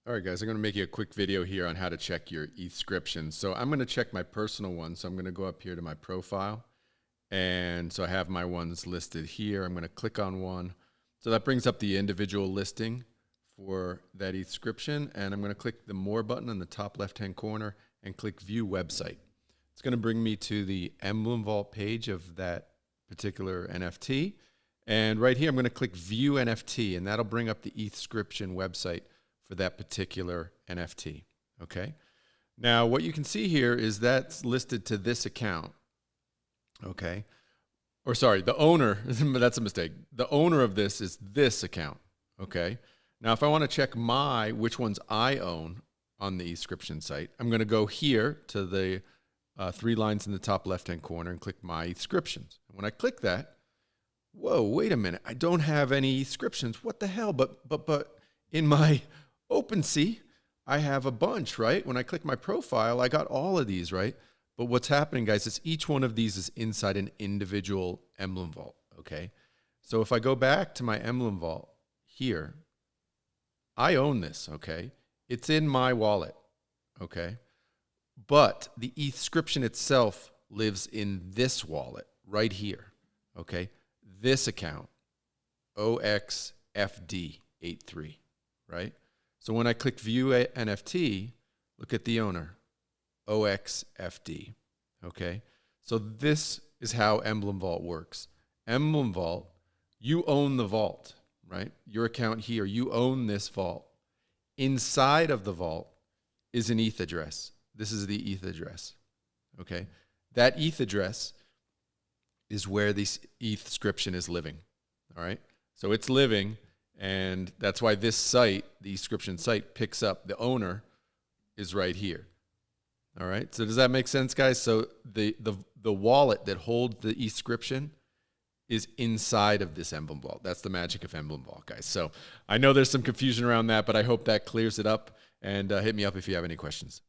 All right, guys, I'm going to make you a quick video here on how to check your Ethscription. So I'm going to check my personal one. So I'm going to go up here to my profile. And so I have my ones listed here. I'm going to click on one. So that brings up the individual listing for that Ethscription. And I'm going to click the More button in the top left-hand corner and click View Website. It's going to bring me to the Emblem Vault page of that particular NFT. And right here, I'm going to click View NFT, and that'll bring up the Ethscription website for that particular NFT, okay? Now, what you can see here is that's listed to this account, okay? Or sorry, the owner, that's a mistake. The owner of this is this account, okay? Now, if I want to check which ones I own on the Ethscription site, I'm going to go here to the 3 lines in the top left-hand corner and click My Ethscriptions. And when I click that, whoa, wait a minute, I don't have any Ethscriptions. What the hell? But in my OpenSea, I have a bunch, right? When I click my profile, I got all of these, right? But what's happening, guys, is each one of these is inside an individual Emblem Vault, okay? So if I go back to my Emblem Vault here, I own this, okay? It's in my wallet, okay? But the Ethscription itself lives in this right here, okay? This account, OXFD83, right? So when I click View NFT, look at the owner, OXFD, okay? So this is how Emblem Vault works. Emblem Vault, you own the vault, right? Your account here, you own this vault. Inside of the vault is an ETH address. This is the ETH address, okay? That ETH address is where this Ethscription is living, all right? So it's living, and that's why this site, the Ethscription site, picks up the owner is right here, all right? So does that make sense, guys? So the wallet that holds the Ethscription is inside of this Emblem Vault. That's the magic of Emblem Vault, guys. So I know there's some confusion around that, but I hope that clears it up, and hit me up if you have any questions.